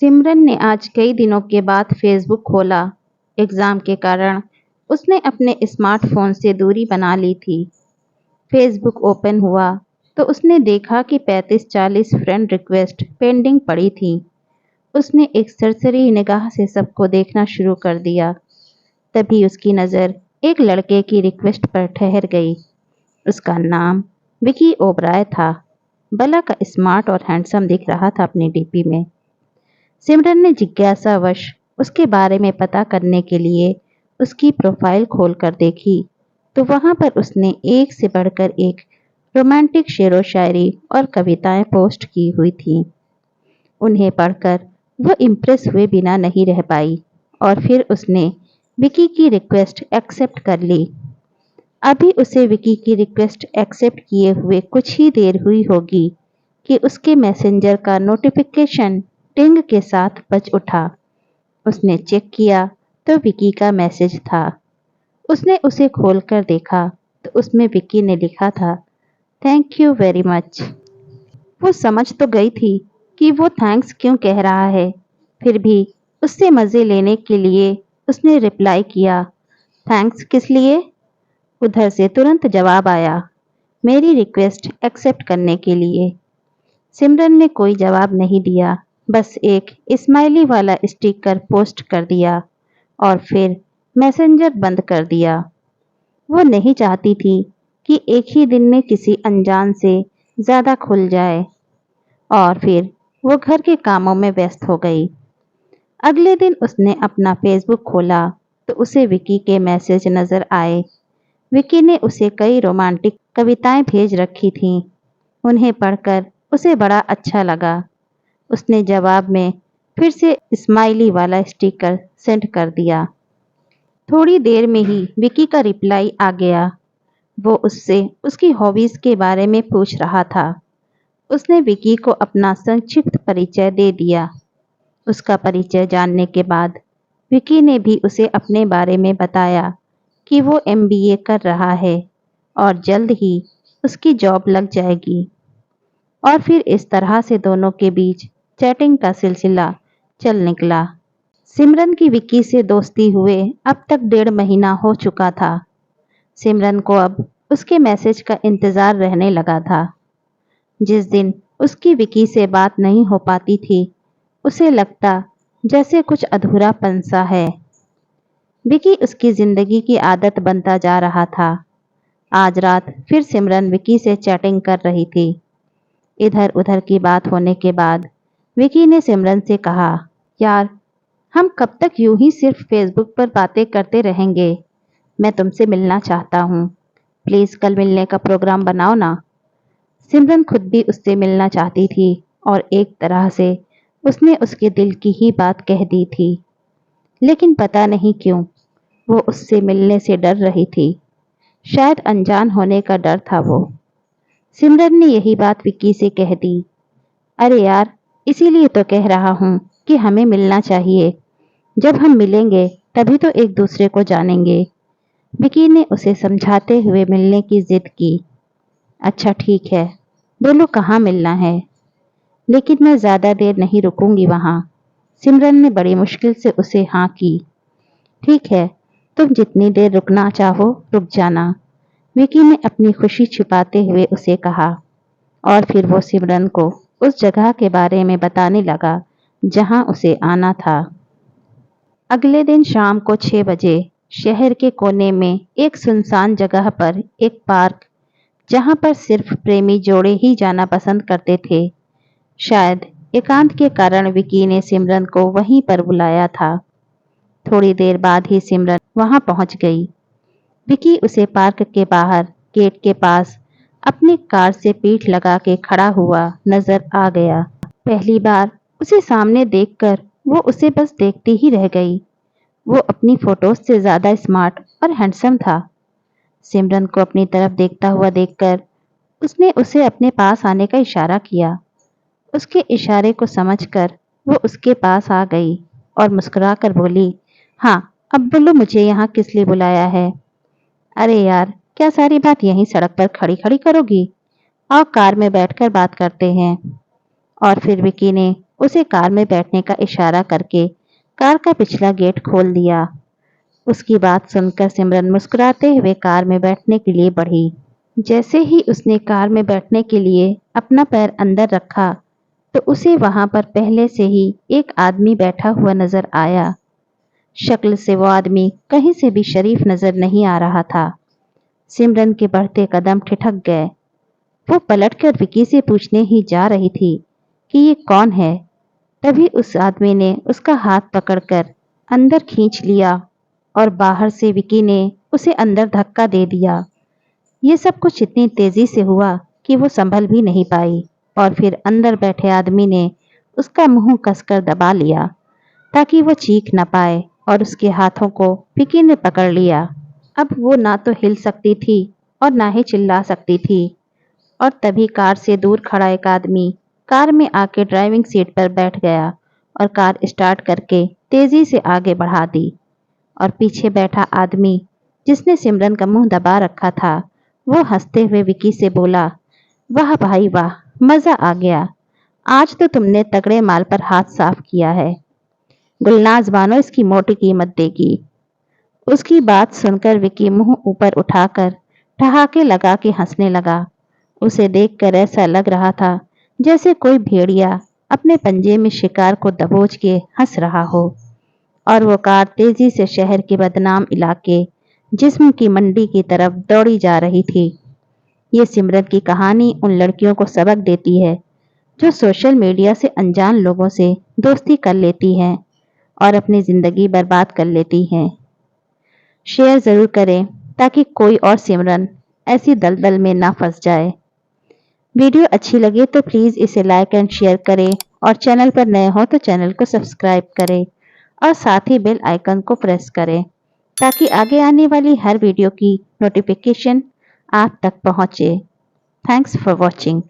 सिमरन ने आज कई दिनों के बाद फेसबुक खोला। एग्जाम के कारण उसने अपने स्मार्टफोन से दूरी बना ली थी। फेसबुक ओपन हुआ तो उसने देखा कि 35-40 फ्रेंड रिक्वेस्ट पेंडिंग पड़ी थी। उसने एक सरसरी निगाह से सबको देखना शुरू कर दिया। तभी उसकी नज़र एक लड़के की रिक्वेस्ट पर ठहर गई। उसका नाम विकी ओबराय था। भला का स्मार्ट और हैंडसम दिख रहा था अपनी डीपी में। सिमरन ने जिज्ञासावश उसके बारे में पता करने के लिए उसकी प्रोफाइल खोलकर देखी तो वहां पर उसने एक से बढ़कर एक रोमांटिक शेरो शायरी और कविताएं पोस्ट की हुई थीं। उन्हें पढ़कर वह इम्प्रेस हुए बिना नहीं रह पाई और फिर उसने विकी की रिक्वेस्ट एक्सेप्ट कर ली। अभी उसे विकी की रिक्वेस्ट एक्सेप्ट किए हुए कुछ ही देर हुई होगी कि उसके मैसेंजर का नोटिफिकेशन टिंग के साथ बज उठा। उसने चेक किया तो विकी का मैसेज था। उसने उसे खोलकर देखा तो उसमें विकी ने लिखा था, थैंक यू वेरी मच। वो समझ तो गई थी कि वो थैंक्स क्यों कह रहा है, फिर भी उससे मज़े लेने के लिए उसने रिप्लाई किया, थैंक्स किस लिए? उधर से तुरंत जवाब आया, मेरी रिक्वेस्ट एक्सेप्ट करने के लिए। सिमरन ने कोई जवाब नहीं दिया, बस एक स्माइली वाला स्टिकर पोस्ट कर दिया और फिर मैसेंजर बंद कर दिया। वो नहीं चाहती थी कि एक ही दिन में किसी अनजान से ज़्यादा खुल जाए और फिर वो घर के कामों में व्यस्त हो गई। अगले दिन उसने अपना फेसबुक खोला तो उसे विकी के मैसेज नज़र आए। विकी ने उसे कई रोमांटिक कविताएं भेज रखी थीं। उन्हें पढ़कर उसे बड़ा अच्छा लगा। उसने जवाब में फिर से स्माइली वाला स्टिकर सेंड कर दिया। थोड़ी देर में ही विकी का रिप्लाई आ गया। वो उससे उसकी हॉबीज के बारे में पूछ रहा था। उसने विकी को अपना संक्षिप्त परिचय दे दिया। उसका परिचय जानने के बाद विकी ने भी उसे अपने बारे में बताया कि वो एमबीए कर रहा है और जल्द ही उसकी जॉब लग जाएगी। और फिर इस तरह से दोनों के बीच चैटिंग का सिलसिला चल निकला। सिमरन की विक्की से दोस्ती हुए अब तक 1.5 महीना हो चुका था। सिमरन को अब उसके मैसेज का इंतज़ार रहने लगा था। जिस दिन उसकी विक्की से बात नहीं हो पाती थी, उसे लगता जैसे कुछ अधूरापन सा है। विक्की उसकी ज़िंदगी की आदत बनता जा रहा था। आज रात फिर सिमरन विक्की से चैटिंग कर रही थी। इधर उधर की बात होने के बाद विक्की ने सिमरन से कहा, यार हम कब तक यूं ही सिर्फ फेसबुक पर बातें करते रहेंगे? मैं तुमसे मिलना चाहता हूँ। प्लीज़ कल मिलने का प्रोग्राम बनाओ ना। सिमरन खुद भी उससे मिलना चाहती थी और एक तरह से उसने उसके दिल की ही बात कह दी थी। लेकिन पता नहीं क्यों वो उससे मिलने से डर रही थी। शायद अनजान होने का डर था वो। सिमरन ने यही बात विक्की से कह दी। अरे यार, इसीलिए तो कह रहा हूँ कि हमें मिलना चाहिए। जब हम मिलेंगे तभी तो एक दूसरे को जानेंगे। विकी ने उसे समझाते हुए मिलने की जिद की। अच्छा ठीक है, बोलो कहाँ मिलना है? लेकिन मैं ज़्यादा देर नहीं रुकूंगी वहाँ। सिमरन ने बड़ी मुश्किल से उसे हाँ की। ठीक है, तुम जितनी देर रुकना चाहो रुक जाना, विकी ने अपनी खुशी छिपाते हुए उसे कहा। और फिर वो सिमरन को उस जगह के बारे में बताने लगा जहाँ उसे आना था। अगले दिन शाम को 6 बजे शहर के कोने में एक सुनसान जगह पर एक पार्क, जहाँ पर सिर्फ प्रेमी जोड़े ही जाना पसंद करते थे। शायद एकांत के कारण विकी ने सिमरन को वहीं पर बुलाया था। थोड़ी देर बाद ही सिमरन वहां पहुंच गई। विकी उसे पार्क के बाहर गेट के पास अपनी कार से पीठ लगा के खड़ा हुआ नजर आ गया। पहली बार उसे सामने देखकर वो उसे बस देखती ही रह गई। वो अपनी फोटोज से ज्यादा स्मार्ट और हैंडसम था। सिमरन को अपनी तरफ देखता हुआ देखकर उसने उसे अपने पास आने का इशारा किया। उसके इशारे को समझकर वो उसके पास आ गई और मुस्कुराकर बोली, हाँ अब बोलो मुझे यहाँ किस लिए बुलाया है? अरे यार, क्या सारी बात यहीं सड़क पर खड़ी खड़ी करोगी? आओ कार में बैठकर बात करते हैं। और फिर विकी ने उसे कार में बैठने का इशारा करके कार का पिछला गेट खोल दिया। उसकी बात सुनकर सिमरन मुस्कुराते हुए कार में बैठने के लिए बढ़ी। जैसे ही उसने कार में बैठने के लिए अपना पैर अंदर रखा तो उसे वहां पर पहले से ही एक आदमी बैठा हुआ नजर आया। शक्ल से वो आदमी कहीं से भी शरीफ नजर नहीं आ रहा था। सिमरन के बढ़ते कदम ठिठक गए। वो पलटकर विकी से पूछने ही जा रही थी कि ये कौन है, तभी उस आदमी ने उसका हाथ पकड़कर अंदर खींच लिया और बाहर से विकी ने उसे अंदर धक्का दे दिया। ये सब कुछ इतनी तेजी से हुआ कि वो संभल भी नहीं पाई और फिर अंदर बैठे आदमी ने उसका मुंह कसकर दबा लिया ताकि वो चीख न पाए और उसके हाथों को विकी ने पकड़ लिया। अब वो ना तो हिल सकती थी और ना ही चिल्ला सकती थी। और तभी कार से दूर खड़ा एक आदमी कार में आके ड्राइविंग सीट पर बैठ गया और कार स्टार्ट करके तेजी से आगे बढ़ा दी। और पीछे बैठा आदमी जिसने सिमरन का मुंह दबा रखा था, वो हंसते हुए विकी से बोला, वाह भाई वाह, मजा आ गया। आज तो तुमने तगड़े माल पर हाथ साफ किया है। गुलनाज बानो इसकी मोटी कीमत देगी। उसकी बात सुनकर विकी मुंह ऊपर उठाकर ठहाके लगा के हंसने लगा। उसे देखकर ऐसा लग रहा था जैसे कोई भेड़िया अपने पंजे में शिकार को दबोच के हंस रहा हो। और वो कार तेजी से शहर के बदनाम इलाके जिस्म की मंडी की तरफ दौड़ी जा रही थी। ये सिमरन की कहानी उन लड़कियों को सबक देती है जो सोशल मीडिया से अनजान लोगों से दोस्ती कर लेती हैं और अपनी जिंदगी बर्बाद कर लेती हैं। शेयर जरूर करें ताकि कोई और सिमरन ऐसी दलदल में ना फंस जाए। वीडियो अच्छी लगे तो प्लीज़ इसे लाइक एंड शेयर करें और चैनल पर नए हो तो चैनल को सब्सक्राइब करें और साथ ही बेल आइकन को प्रेस करें ताकि आगे आने वाली हर वीडियो की नोटिफिकेशन आप तक पहुंचे। Thanks for watching.